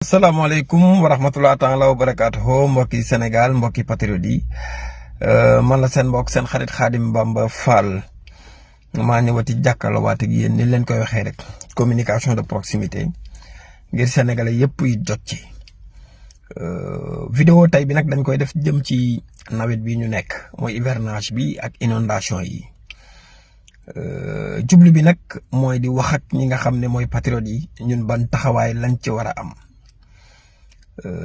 asalaamaaleykum wa rahmatulah taala wa barakaatuhu mbokki Sénégal mbokki patriote yi man la seen mbokk seen xarit Khadim Bamba Fall maa ñëwati jàkkaarloo waat ak yéen ni leen koy waxee rek communication de proximité ngir sénégalais yëpp yi jot ci. vidéo tey bi nag dañ koy def jëm ci nawet bi ñu nekk mooy hivernage bi ak inondation yi jublu bi nag mooy di wax ak ñi nga xam ne mooy patriote yi ñun ban taxawaay lañ ci war a am.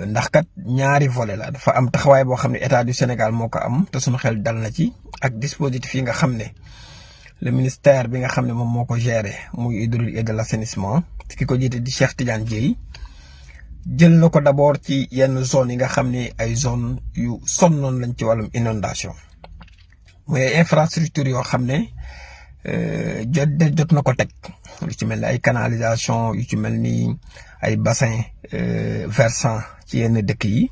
ndax kat ñaari volet la dafa am taxawaay boo xam ne état du Sénégal moo ko am te suñu xel dal na ci ak dispositif yi nga xam ne le ministère bi nga xam ne moom moo ko géré muy hydraulique et de l'assainissement ki ko jiite di Cheikh Tidiane Dièye jël na ko d'abord ci yenn zone yi nga xam ne ay zone yu sonnoon lañ ci wàllum inondation muy ay infrastructure yoo xam ne jot na ko teg lu ci mel ni ay canalisation yu ci mel ni ay bassin versant ci yenn dëkk yi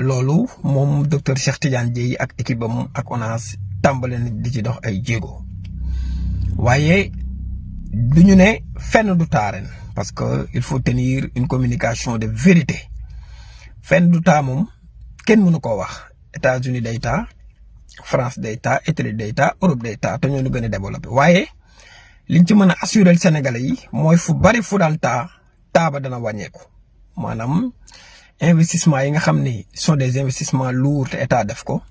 loolu moom docteur Cheikh Tidiane Dièye ak équipe am ak ONAS tàmbale na di ci dox ay jéego waaye du ñu ne fenn du taaren parce que il faut tenir une communication de vérité fenn du taa moom kenn mënu koo wax États-Unis day taa France day taa Italie day taa Europe day taa te ñoo ñu gën a développé waaye liñ ci mën a assurer Sénégalais yi mooy fu bari fu daan taa ba dana wàññeeku maanaam investissement yi nga xam ni sont des investissements lourds te état def ko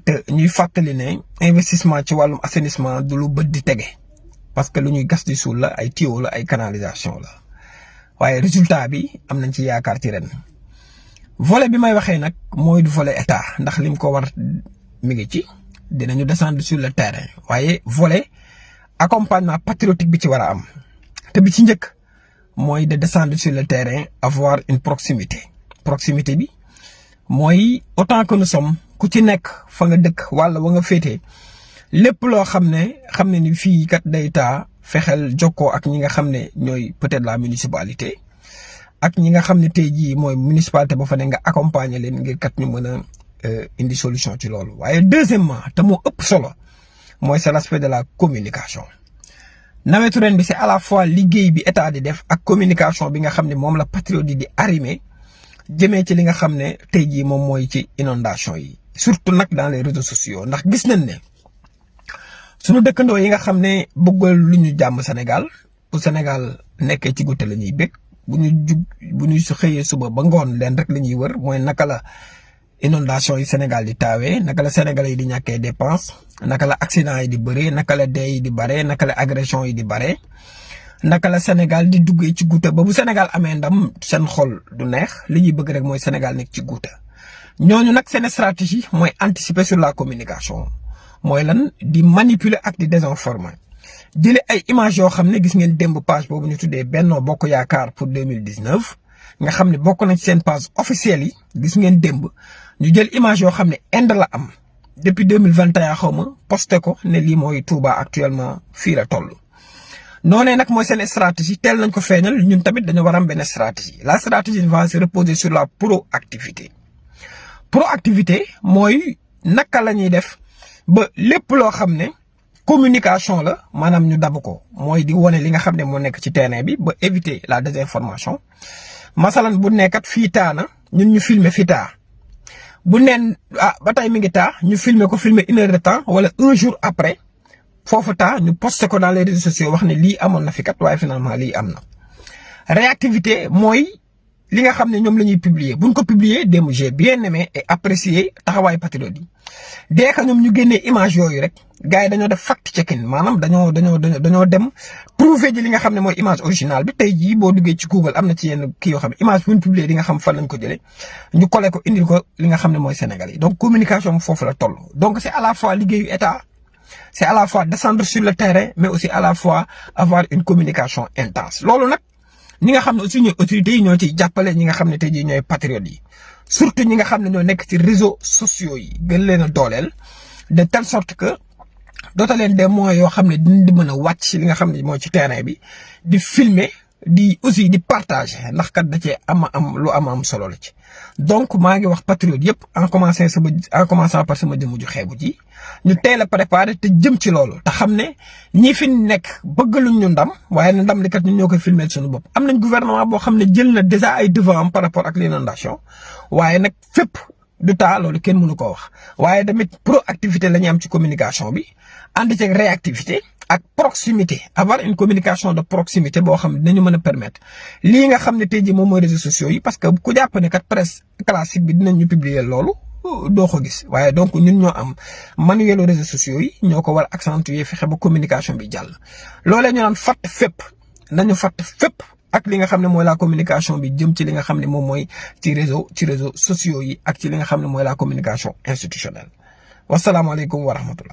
te ñuy fàttali ne investissement ci wàllum assainissement du lu bët di tege parce que lu ñuy gas di suul la ay tuyaux la ay canalisation la waaye résultat bi am nañ ci yaakaar ci ren. volet bi may waxee nag mooy du volet état ndax lim ko war mi ngi ci dinañu descendre sur le terrain waaye volet accompagnement patriotique bi ci war a am te bi ci njëkk mooy de descendre sur le terrain avoir une proximité bi mooy autant que nous sommes ku ci nekk fa nga dëkk wala wa nga féetee lépp loo xam ne ni fii kat day taa fexeel jokkoo ak ñi nga xam ne ñooy peut-être la municipalité ak ñi nga xam ne tey jii mooy municipalité ba fa ne nga accompagner leen ngir kat ñu mën a indi solution ci loolu. waaye deuxièmement te moo ëpp solo mooy c'est l'aspect de la communication nawetu ren bi c'est à la fois liggéey bi état di def ak communication bi nga xam ne moom la patriote yi di arrimer jëmee ci li nga xam ne tey jii moom mooy ci inondation yi surtout nag dans les réseaux sociaux ndax gis nañ ne suñu dëkkandoo yi nga xam ne bëggal lu ñu jàmm Sénégal bu Sénégal nekkee ci guddi la ñuy bëgg bu ñu xëyee suba ba ngoon leen rek la ñuy wër mooy naka la inondation yi Sénégal di taawee naka la Sénégalais yi di ñàkkee dépense naka la accident yi di bëree naka la dee yi di bare naka la agression yi di bare naka la Sénégal di duggee ci guuta ba bu Sénégal amee ndam seen xol du neex li ñuy bëgg rek mooy Sénégal nekk ci guuta ñooñu nag seen stratégie mooy anticiper sur la communication mooy lan di manipuler ak di désinformer jëlee ay images yoo xam ne gis ngeen démb page boobu ñu tuddee Benno Bokk Yaakaar pour 2019 nga xam ne bokk na ci seen page officielle yi gis ngeen démb ñu jël image yoo xam ne Inde la am depuis 2021 xaw ma posté ko ne lii mooy Touba actuellement fii la toll. noonee nag mooy seen stratégie teel nañ ko feeñal ñun tamit dañu war a am benn stratégie la stratégie va se reposer sur la proactivité mooy naka la ñuy def ba lépp loo xam ne communication la maanaam ñu dabu ko mooy di wone li nga xam ne moo nekk ci terrain bi ba éviter la désinformation masalan bu nekkat fii taa na ñun ñu filmer fii taa bu neen ba tey mi ngi taa ñu filmer 1 heure de temps wala 1 jour après foofu taa ñu poster ko dans les réseaux sociaux wax ne lii amoon na fi kat waaye finalement lii am na. réactivité mooy li nga xam ne ñoom la ñuy publier buñ ko publier démb j'ai bien aimé et apprécié taxawaayu patriote yi dès que ñoom ñu génnee image yooyu rek gars yi dañoo def fact checking maanaam dañoo dem prouver ji li nga xam ne mooy image originale bi tey jii boo duggee ci Google am na ci yenn kii yoo xam ne image bu ñu publier di nga xam fan lañ ko jëlee ñu collé ko indil ko li nga xam ne mooy Sénégal yi donc communication foofu la toll. donc c'est à la fois liggéeyu état c'est à la fois descendre sur le terrain mais aussi à la fois avoir une communication intense loolu nag ñi nga xam ne aussi ñooy autorités yi ñoo ciy jàppale ñi nga xam ne tey jii ñooy patriotes yi surtout ñi nga xam ne ñoo nekk ci réseaux sociaux yi gën leen a dooleel de telle sorte que doota leen des moyens yoo xam ne dinañ di mën a wàcc ci li nga xam ne mooy ci terrain bi di filmer di aussi di partager ndax kat da cee am lu am solo la ci. donc maa ngi wax patriote yëpp en commençant par sama jëmm ju xeebu ji ñu teel a préparer te jëm ci loolu te xam ne ñi fi nekk bëgg luñ ñu ndam waaye ne ndam li kat ñun ñoo koy filmer suñu bopp. am nañ gouvernement boo xam ne jël na déjà ay devant par rapport ak l'inondation waaye nag fépp du taa loolu kenn mënu ko wax waaye tamit proactivité la ñuy am ci communication bi ànd ceeg réactivité. ak proximité avoir une communication de proximité boo xam ne dinañu mën a permettre lii nga xam ne tey jii moom mooy réseaux sociaux yi parce que ku jàpp ne kat presse classique bi dinañ ñu publier loolu doo ko gis waaye donc ñun ñoo am manuelu réseaux sociaux yi ñoo ko war a accentuer fexe ba communication bi jàll. loolee ñu naan fàtt fépp nañu fàtt fépp ak li nga xam ne mooy la communication bi jëm ci li nga xam ne moom mooy ci réseaux sociaux yi ak ci li nga xam ne mooy la communication institutionnelle wasalaamaaleykum wa rahmatullah.